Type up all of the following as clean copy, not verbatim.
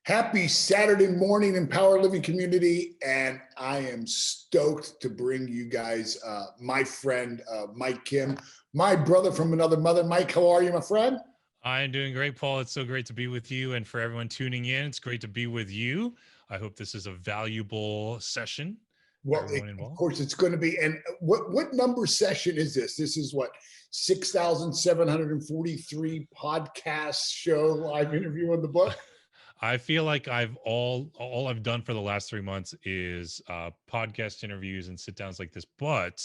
Happy Saturday morning, Empower Living community. And I am stoked to bring you guys my friend, Mike Kim, my brother from another mother. Mike, how are you, my friend? I'm doing great, Paul. It's so great to be with you. And for everyone tuning in, it's great to be with you. I hope this is a valuable session for Well, everyone of involved. course it's going to be. And what number session is this? This is what, 6,743 podcast show live interview on the book? I feel like all I've done for the last 3 months is podcast interviews and sit downs like this, but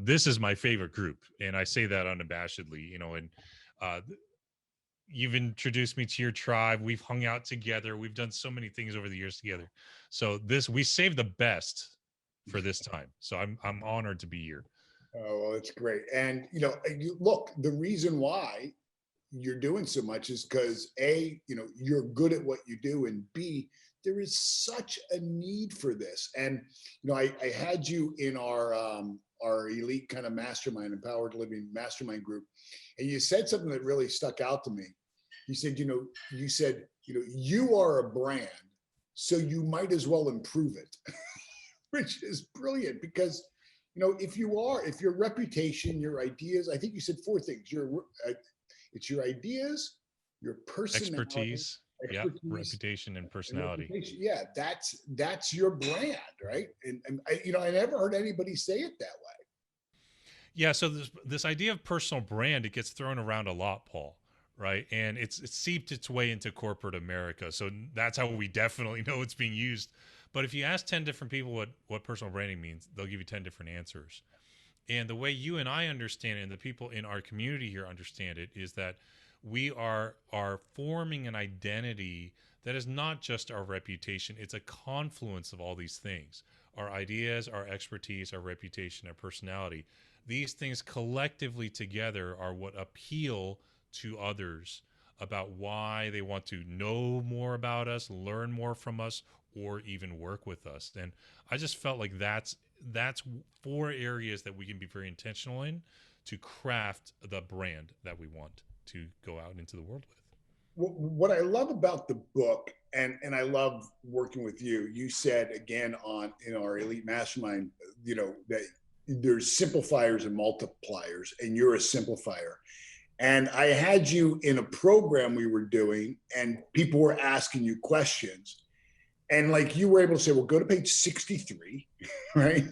this is my favorite group, and I say that unabashedly. And uh, you've introduced me to your tribe. We've hung out together. We've done so many things over the years together. So this we saved the best for this time. So I'm honored to be here. Oh, well, it's great. And, look, the reason why you're doing so much is because A, you're good at what you do, and B, there is such a need for this. And I had you in our elite kind of mastermind, empowered living mastermind group, and you said something that really stuck out to me. You said, you are a brand, so you might as well improve it, which is brilliant because if your reputation, your ideas, I think you said four things. It's your ideas, your personality, Expertise, yeah, expertise, reputation and and personality. reputation. Yeah, that's your brand, right? And I never heard anybody say it that way. Yeah, so this idea of personal brand, it gets thrown around a lot, Paul, right? And it's seeped its way into corporate America. So that's how we definitely know it's being used. But if you ask 10 different people what personal branding means, they'll give you 10 different answers. And the way you and I understand it, and the people in our community here understand it, is that we are forming an identity that is not just our reputation. It's a confluence of all these things: our ideas, our expertise, our reputation, our personality. These things collectively together are what appeal to others about why they want to know more about us, learn more from us, or even work with us. And I just felt like that's four areas that we can be very intentional in to craft the brand that we want to go out into the world with. What I love about the book, and I love working with you. You said again on in our elite mastermind, that there's simplifiers and multipliers, and you're a simplifier. And I had you in a program we were doing, and people were asking you questions. And like you were able to say, well, go to page 63, right?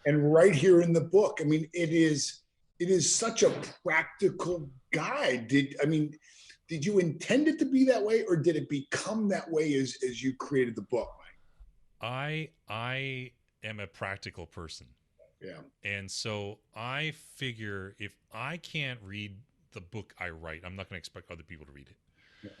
And right here in the book. I mean, it is such a practical guide. Did you intend it to be that way, or did it become that way as you created the book, I am a practical person. Mike? Yeah. And so I figure if I can't read the book I write, I'm not going to expect other people to read it. Yeah.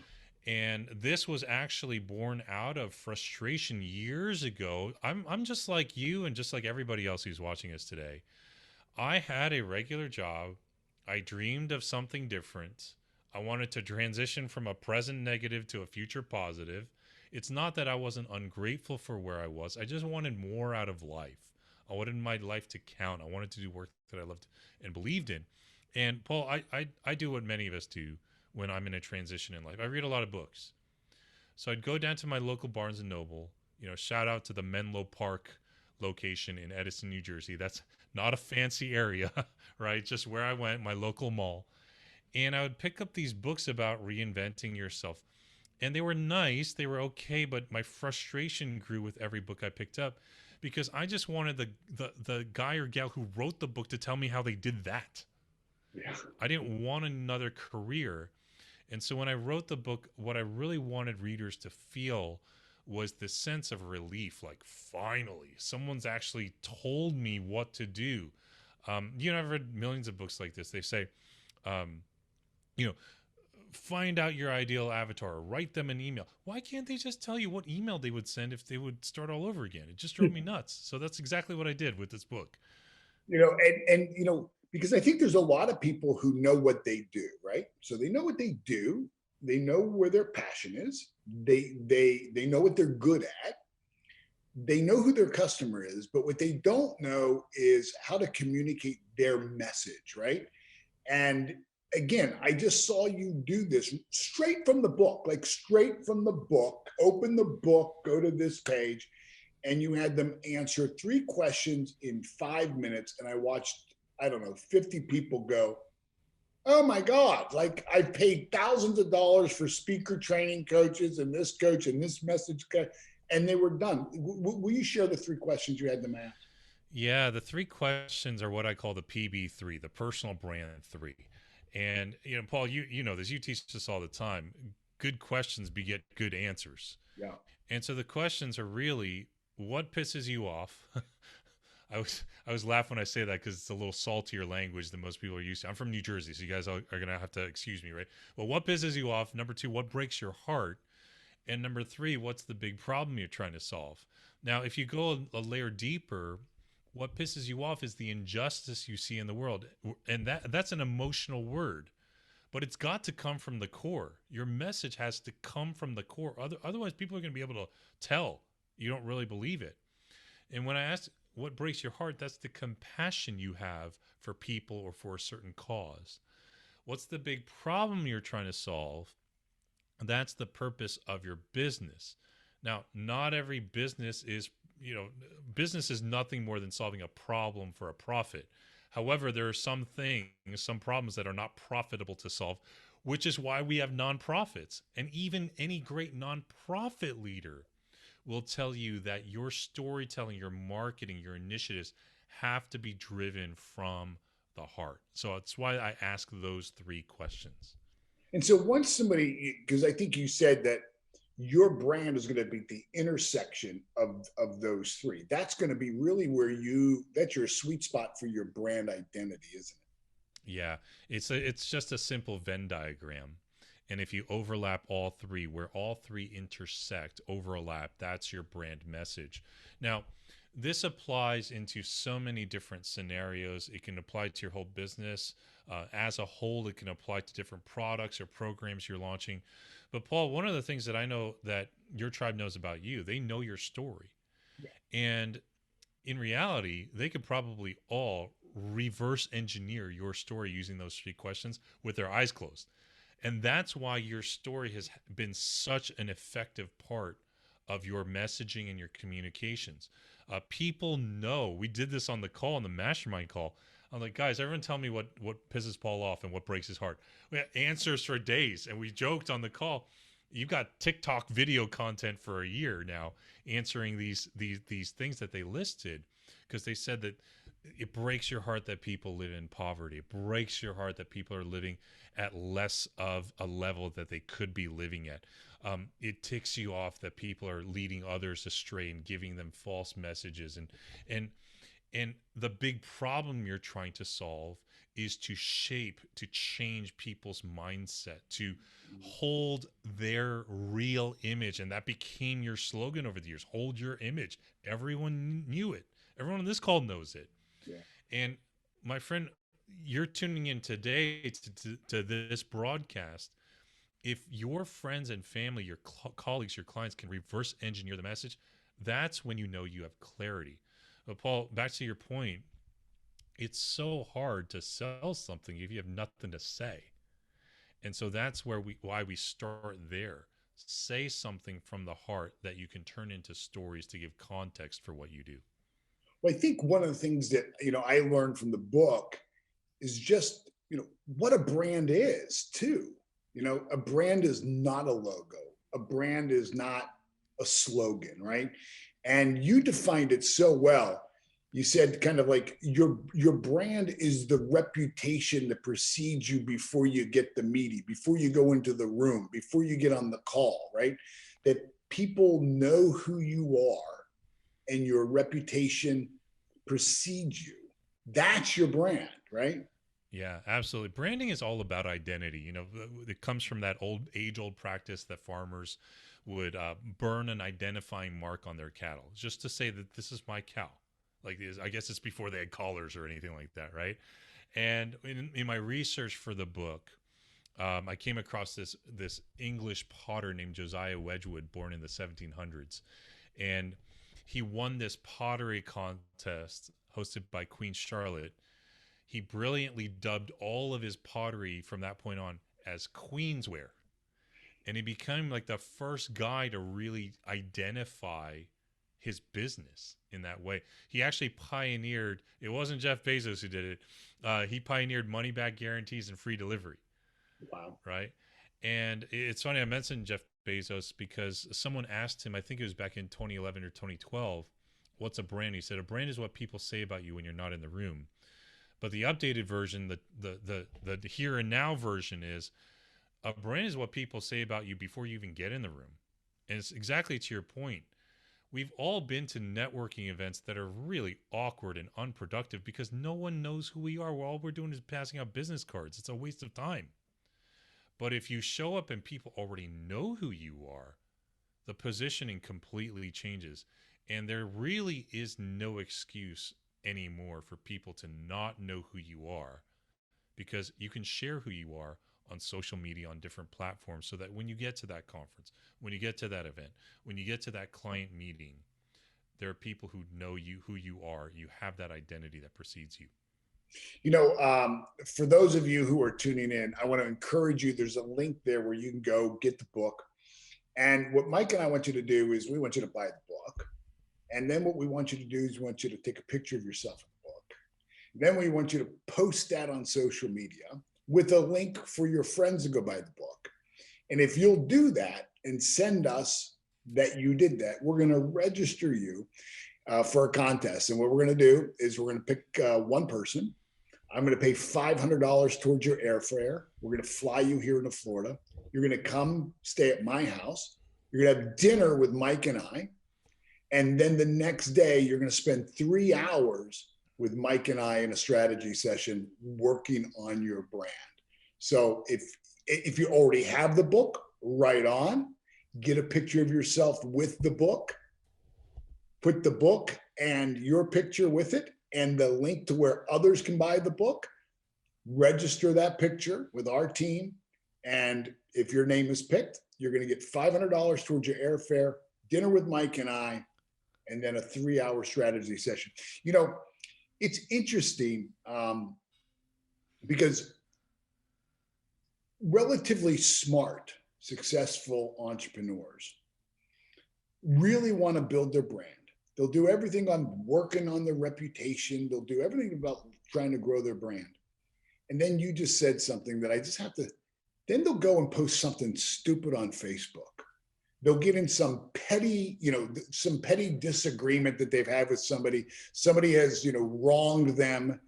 And this was actually born out of frustration years ago. I'm just like you and just like everybody else who's watching us today. I had a regular job. I dreamed of something different. I wanted to transition from a present negative to a future positive. It's not that I wasn't ungrateful for where I was. I just wanted more out of life. I wanted my life to count. I wanted to do work that I loved and believed in. And Paul, I do what many of us do when I'm in a transition in life. I read a lot of books. So I'd go down to my local Barnes and Noble, shout out to the Menlo Park location in Edison, New Jersey. That's not a fancy area, right? Just where I went, my local mall. And I would pick up these books about reinventing yourself. And they were nice, they were okay, but my frustration grew with every book I picked up because I just wanted the guy or gal who wrote the book to tell me how they did that. Yeah. I didn't want another career. And so when I wrote the book, what I really wanted readers to feel was this sense of relief, like finally someone's actually told me what to do. I've read millions of books like this. They say, um, you know, find out your ideal avatar, or write them an email. Why can't they just tell you what email they would send if they would start all over again? It just drove me nuts. So that's exactly what I did with this book. Because I think there's a lot of people who know what they do, right? So they know what they do, they know where their passion is, they know what they're good at, they know who their customer is, but what they don't know is how to communicate their message, right? And again, I just saw you do this straight from the book, like straight from the book. Open the book, go to this page, and you had them answer 3 questions in 5 minutes. And I watched, I don't know, 50 people go, oh my God, like I paid thousands of dollars for speaker training coaches and this message coach, and they were done. Will you share the 3 questions you had them ask? Yeah, the three questions are what I call the PB3, the personal brand three. And Paul, you know this. You teach this all the time. Good questions beget good answers. Yeah. And so the questions are really what pisses you off. I was laughing when I say that because it's a little saltier language than most people are used to. I'm from New Jersey, so you guys are gonna have to excuse me, right? Well, what pisses you off? Number two, what breaks your heart? And number three, what's the big problem you're trying to solve? Now, if you go a layer deeper, what pisses you off is the injustice you see in the world, and that's an emotional word, but it's got to come from the core. Your message has to come from the core. Otherwise, people are going to be able to tell you don't really believe it. And when I ask what breaks your heart, that's the compassion you have for people or for a certain cause. What's the big problem you're trying to solve? That's the purpose of your business. Now, not every business is, business is nothing more than solving a problem for a profit. However, there are some things, some problems that are not profitable to solve, which is why we have nonprofits. And even any great nonprofit leader will tell you that your storytelling, your marketing, your initiatives have to be driven from the heart. So that's why I ask those 3 questions. And so once somebody, because I think you said that your brand is going to be the intersection of those three. That's going to be really where that's your sweet spot for your brand identity, isn't it? Yeah, it's just a simple Venn diagram. And if you overlap all three, where all three intersect, overlap, that's your brand message. Now, this applies into so many different scenarios. It can apply to your whole business as a whole. It can apply to different products or programs you're launching. But Paul, one of the things that I know that your tribe knows about you, they know your story. Yeah. And in reality, they could probably all reverse engineer your story using those 3 questions with their eyes closed. And that's why your story has been such an effective part of your messaging and your communications. People know we did this on the call, on the mastermind call. I'm like, guys, everyone tell me what pisses Paul off and what breaks his heart. We had answers for days, and we joked on the call. You've got TikTok video content for a year now, answering these things that they listed, because they said that it breaks your heart that people live in poverty. It breaks your heart that people are living at less of a level that they could be living at. It ticks you off that people are leading others astray and giving them false messages. And and the big problem you're trying to solve is to shape, to change people's mindset, to hold their real image. And that became your slogan over the years: hold your image. Everyone knew it. Everyone on this call knows it. Yeah. And my friend, you're tuning in today to this broadcast. If your friends and family, your colleagues, your clients can reverse engineer the message, that's when you know you have clarity. But Paul, back to your point, it's so hard to sell something if you have nothing to say. And so that's why we start there. Say something from the heart that you can turn into stories to give context for what you do. Well, I think one of the things that I learned from the book is just what a brand is too. A brand is not a logo. A brand is not a slogan, right? And you defined it so well. You said kind of like your brand is the reputation that precedes you before you get the meeting, before you go into the room, before you get on the call, right? That people know who you are and your reputation precedes you. That's your brand, right? Yeah, absolutely. Branding is all about identity. It comes from that age old practice that farmers would burn an identifying mark on their cattle just to say that this is my cow. Like, I guess it's before they had collars or anything like that, right? And in my research for the book, I came across this English potter named Josiah Wedgwood, born in the 1700s, and he won this pottery contest hosted by Queen Charlotte. he brilliantly dubbed all of his pottery from that point on as Queensware. And he became like the first guy to really identify his business in that way. He actually pioneered, it wasn't Jeff Bezos who did it. He pioneered money back guarantees and free delivery, Wow. right? And it's funny, I mentioned Jeff Bezos because someone asked him, I think it was back in 2011 or 2012, what's a brand? He said, a brand is what people say about you when you're not in the room. But the updated version, the here and now version is a brand is what people say about you before you even get in the room. And it's exactly to your point. We've all been to networking events that are really awkward and unproductive because no one knows who we are. All we're doing is passing out business cards. It's a waste of time. But if you show up and people already know who you are, the positioning completely changes. And there really is no excuse anymore for people to not know who you are because you can share who you are on social media on different platforms so that when you get to that conference, when you get to that event, when you get to that client meeting, there are people who know you, who you are. You have that identity that precedes you. For those of you who are tuning in, I want to encourage you. There's a link there where you can go get the book. And what Mike and I want you to do is we want you to buy the book. And then what we want you to do is we want you to take a picture of yourself in the book. Then we want you to post that on social media with a link for your friends to go buy the book. And if you'll do that and send us that you did that, we're going to register you for a contest. And what we're going to do is we're going to pick one person. I'm going to pay $500 towards your airfare. We're going to fly you here to Florida. You're going to come stay at my house. You're going to have dinner with Mike and I. And then the next day, you're going to spend 3 hours with Mike and I in a strategy session working on your brand. So if you already have the book, right on. Get a picture of yourself with the book. Put the book and your picture with it and the link to where others can buy the book. Register that picture with our team. And if your name is picked, you're going to get $500 towards your airfare, dinner with Mike and I, and then a 3-hour strategy session. It's interesting because relatively smart, successful entrepreneurs really want to build their brand. They'll do everything on working on their reputation. They'll do everything about trying to grow their brand. And then you just said something that I just have to, then they'll go and post something stupid on Facebook. They'll get in some petty disagreement that they've had with somebody. Somebody has, wronged them.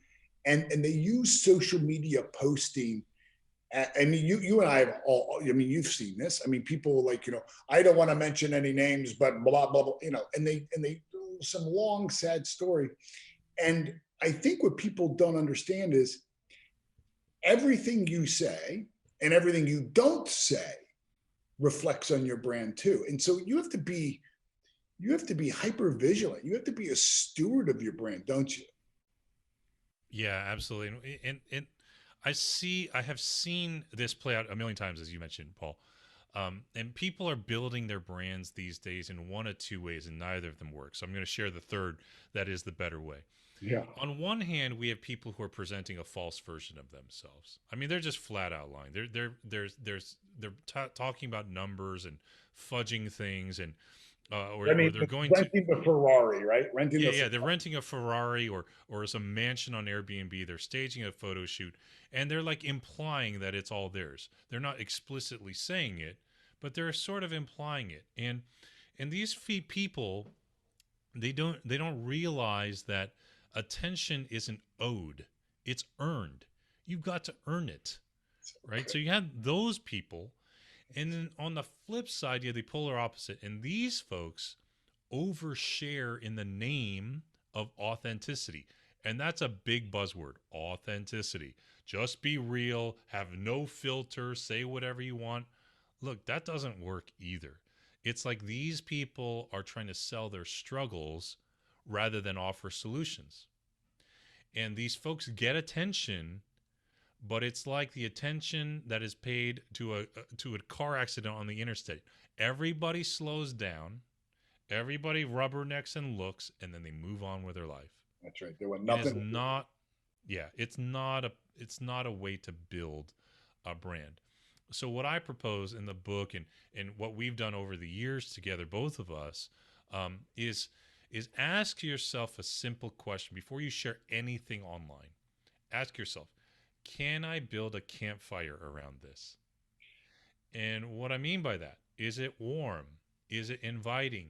And they use social media posting. And you and I have all, you've seen this. People like, I don't want to mention any names, but blah, blah, blah, and they some long, sad story. And I think what people don't understand is everything you say and everything you don't say reflects on your brand too. And so you have to be hyper vigilant. You have to be a steward of your brand, don't you? Yeah, absolutely. And I have seen this play out a million times, as you mentioned, Paul. And people are building their brands these days in one of two ways, and neither of them work. So I'm going to share the third, that is the better way. Yeah. On one hand, we have people who are presenting a false version of themselves. They're just flat out lying. They're talking about numbers and fudging things, and or they're going to renting the Ferrari, right? they're renting a Ferrari or some mansion on Airbnb. They're staging a photo shoot, and they're like implying that it's all theirs. They're not explicitly saying it, but they're sort of implying it. And these people, they don't realize that attention isn't owed, it's earned. You've got to earn it, right? So you have those people, and then on the flip side, you have the polar opposite. And these folks overshare in the name of authenticity. And that's a big buzzword, authenticity. Just be real, have no filter, say whatever you want. Look, that doesn't work either. It's like these people are trying to sell their struggles rather than offer solutions. And these folks get attention, but it's like the attention that is paid to a car accident on the interstate. Everybody slows down, everybody rubbernecks and looks, and then they move on with their life. That's right. There was It is nothing. not Yeah, it's not a way to build a brand. So what I propose in the book, and what we've done over the years together, both of us, is ask yourself a simple question before you share anything online. Ask yourself, can I build a campfire around this? And what I mean by that, is it warm? Is it inviting?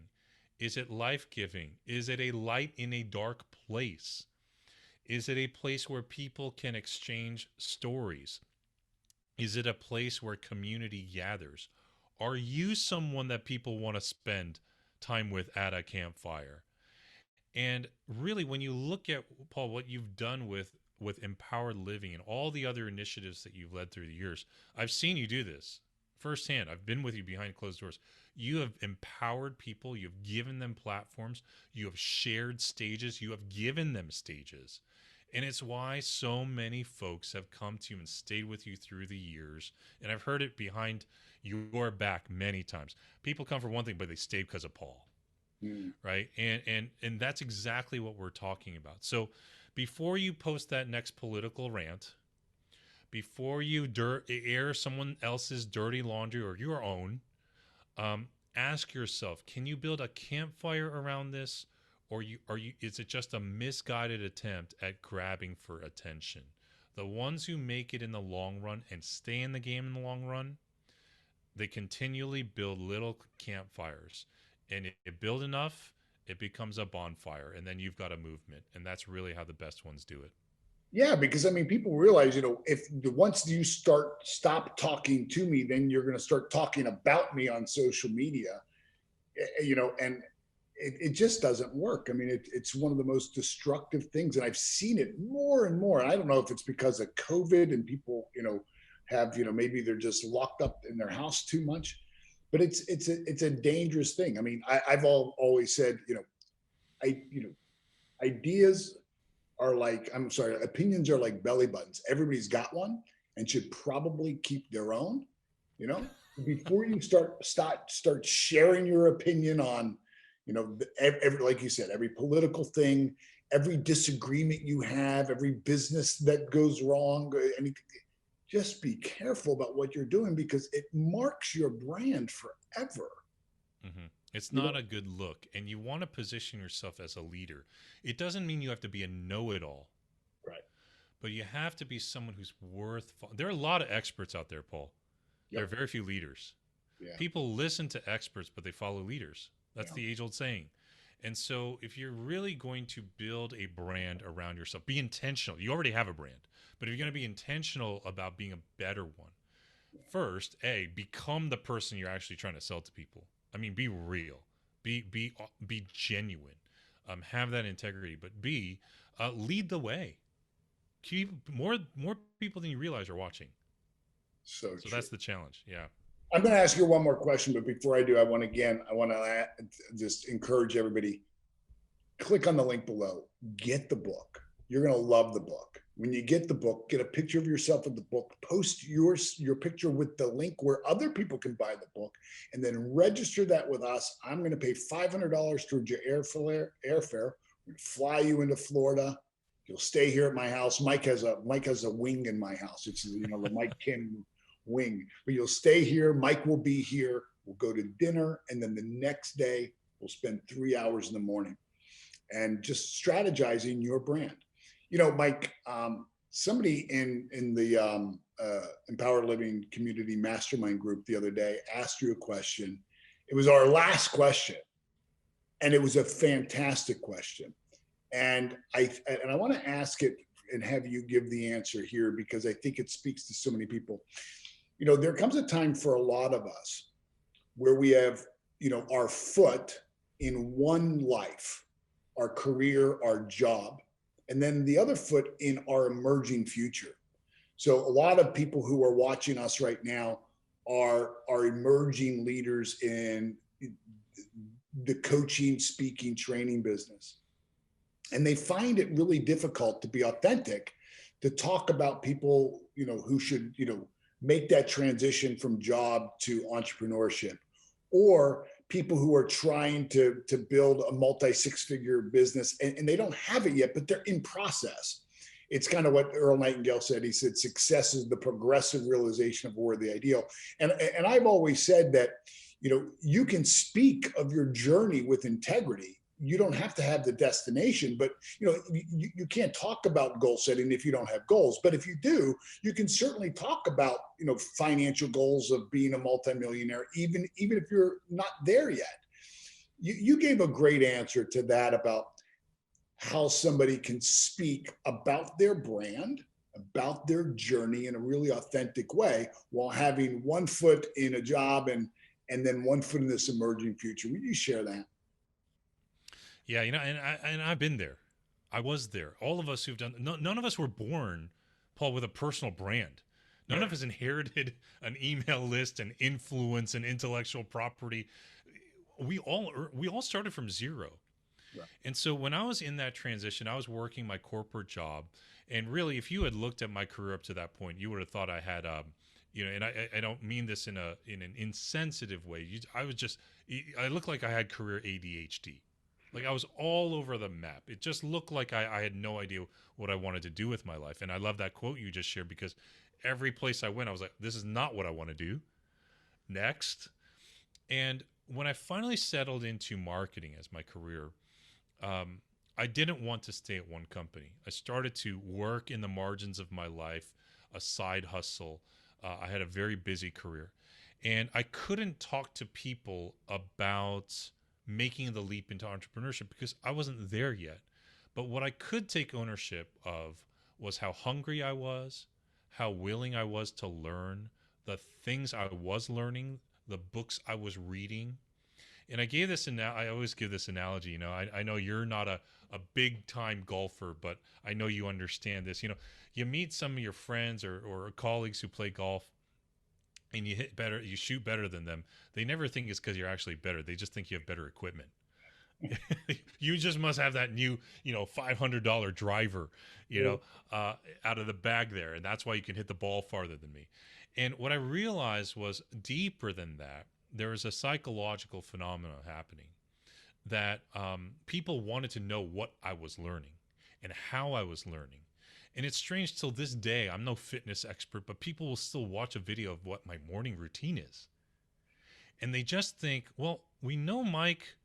Is it life giving? Is it a light in a dark place? Is it a place where people can exchange stories? Is it a place where community gathers? Are you someone that people want to spend time with at a campfire? And really, when you look at, Paul, what you've done with empowered living and all the other initiatives that you've led through the years, I've seen you do this firsthand. I've been with you behind closed doors. You have empowered people, you've given them platforms, you have shared stages, you have given them stages. And it's why so many folks have come to you and stayed with you through the years. And I've heard it behind your back many times. People come for one thing, but they stay because of Paul, Mm. right? And that's exactly what we're talking about. So before you post that next political rant, before you air someone else's dirty laundry or your own, um, ask yourself: can you build a campfire around this, or are you? Is it just a misguided attempt at grabbing for attention? The ones who make it in the long run and stay in the game in the long run, they continually build little campfires, and if you build enough, it becomes a bonfire, and then you've got a movement, and that's really how the best ones do it. Yeah, because I mean, people realize, if once you stop talking to me, then you're going to start talking about me on social media, and it just doesn't work. I mean, it's one of the most destructive things, and I've seen it more and more. And I don't know if it's because of COVID and people, have, maybe they're just locked up in their house too much, but it's a dangerous thing. I mean, I've always said, I, ideas are like, I'm sorry, opinions are like belly buttons. Everybody's got one and should probably keep their own, you know, before you start sharing your opinion on, every, like you said, every political thing, every disagreement you have, every business that goes wrong. I mean, just be careful about what you're doing because it marks your brand forever. Hmm. It's You know, not a good look, and you want to position yourself as a leader. It doesn't mean you have to be a know-it-all, right. but you have to be someone who's worth. There are a lot of experts out there, Paul. There are Yep. very few leaders. Yeah. People listen to experts, but they follow leaders. That's Yeah. the age-old saying. And so, if you're really going to build a brand around yourself, be intentional. You already have a brand, but if you're going to be intentional about being a better one, first, become the person you're actually trying to sell to people. I mean, be real, be genuine, have that integrity. But B, lead the way. Keep more people than you realize are watching. So So true. that's the challenge. Yeah. I'm going to ask you one more question, but before I do, I want to just encourage everybody, click on the link below, get the book. You're going to love the book. When you get the book, get a picture of yourself in the book, post your picture with the link where other people can buy the book, and then register that with us. I'm going to pay $500 towards your airfare. We're going to fly you into Florida. You'll stay here at my house. Mike has a wing in my house. It's the Mike Kim wing. But you'll stay here. Mike will be here. We'll go to dinner, and then the next day we'll spend 3 hours in the morning and just strategizing your brand. Mike, somebody in the Empowered Living Community Mastermind group the other day asked you a question. It was our last question, and it was a fantastic question. And I want to ask it and have you give the answer here because I think it speaks to so many people. There comes a time for a lot of us where we have, our foot in one life, our career, our job, and then the other foot in our emerging future. So a lot of people who are watching us right now are emerging leaders in the coaching, speaking, training business. And they find it really difficult to be authentic, to talk about people, who should, make that transition from job to entrepreneurship, or people who are trying to build a multi six-figure business and they don't have it yet, but they're in process. it's kind of what Earl Nightingale said. He said, success is the progressive realization of a worthy ideal. And I've always said that, you can speak of your journey with integrity. You don't have to have the destination, but you can't talk about goal setting if you don't have goals. But if you do, you can certainly talk about financial goals of being a multimillionaire, even if you're not there yet. You gave a great answer to that about how somebody can speak about their brand, about their journey in a really authentic way while having one foot in a job and then one foot in this emerging future. Will you share that? Yeah, and I've been there. I was there. All of us who've done. No, none of us were born, Paul, with a personal brand. None of us inherited an email list and influence and intellectual property. We all started from zero. Right. And so when I was in that transition, I was working my corporate job, and really, if you had looked at my career up to that point, you would have thought I had, and I don't mean this in an insensitive way. I was just, I looked like I had career ADHD. Like I was all over the map. It just looked like I had no idea what I wanted to do with my life. And I love that quote you just shared because every place I went, I was like, this is not what I want to do. Next. And when I finally settled into marketing as my career, um, I didn't want to stay at one company. I started to work in the margins of my life, a side hustle. I had a very busy career. And I couldn't talk to people about making the leap into entrepreneurship because I wasn't there yet. But what I could take ownership of was how hungry I was, how willing I was to learn, the things I was learning, the books I was reading. And I gave this, I always give this analogy. I know you're not a big time golfer, but I know you understand this. You meet some of your friends or colleagues who play golf, and you hit better, you shoot better than them. They never think it's because you're actually better. They just think you have better equipment. You just must have that new, $500 driver, out of the bag there, and that's why you can hit the ball farther than me. And what I realized was deeper than that. There is a psychological phenomenon happening that people wanted to know what I was learning and how I was learning. And it's strange till this day, I'm no fitness expert, but people will still watch a video of what my morning routine is. And they just think, well, we know Mike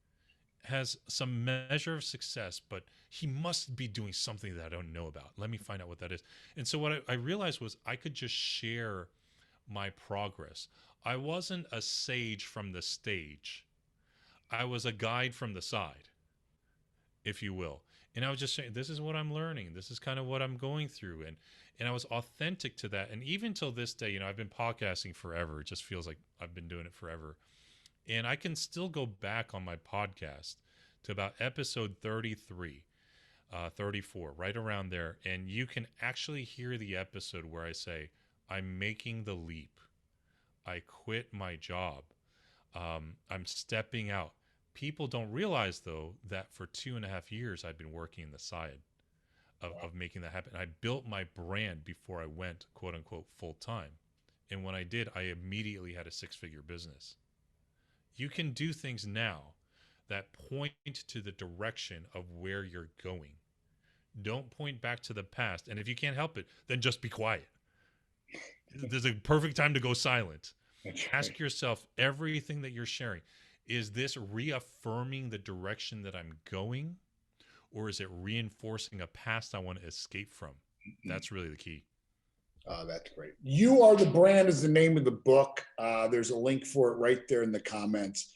has some measure of success, but he must be doing something that I don't know about. Let me find out what that is. And so what I realized was I could just share my progress. I wasn't a sage from the stage. I was a guide from the side, if you will. And I was just saying, this is what I'm learning. This is kind of what I'm going through. And I was authentic to that. And even till this day, I've been podcasting forever. It just feels like I've been doing it forever. And I can still go back on my podcast to about episode 33, 34, right around there. And you can actually hear the episode where I say, I'm making the leap. I quit my job. I'm stepping out. People don't realize, though, that for 2.5 years, I've been working in the side of making that happen. I built my brand before I went, quote unquote, full time. And when I did, I immediately had a 6-figure business. You can do things now that point to the direction of where you're going. Don't point back to the past. And if you can't help it, then just be quiet. There's a perfect time to go silent. That's right. Ask yourself everything that you're sharing. Is this reaffirming the direction that I'm going? Or is it reinforcing a past I want to escape from? That's really the key. That's great. You Are the Brand is the name of the book. There's a link for it right there in the comments.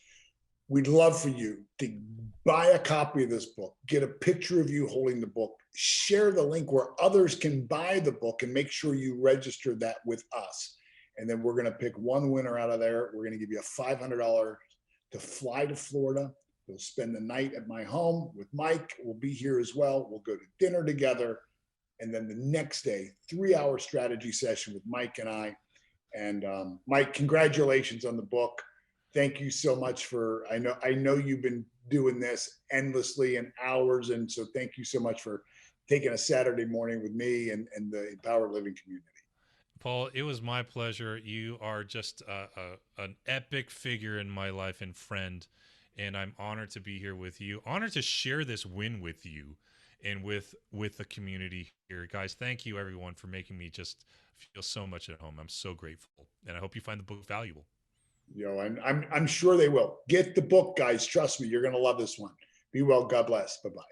We'd love for you to buy a copy of this book, get a picture of you holding the book, share the link where others can buy the book, and make sure you register that with us. And then we're going to pick one winner out of there. We're going to give you a $500 to fly to Florida. You'll spend the night at my home with Mike. We'll be here as well. We'll go to dinner together. And then the next day, 3-hour strategy session with Mike and I. And Mike, congratulations on the book. Thank you so much for, I know you've been doing this endlessly and hours. And so thank you so much for taking a Saturday morning with me and the Empowered Living community. Paul, it was my pleasure. You are just an epic figure in my life and friend, and I'm honored to be here with you. Honored to share this win with you, and with the community here. Guys, thank you everyone for making me just feel so much at home. I'm so grateful, and I hope you find the book valuable. I'm sure they will. Get the book, guys. Trust me, you're going to love this one. Be well. God bless. Bye bye.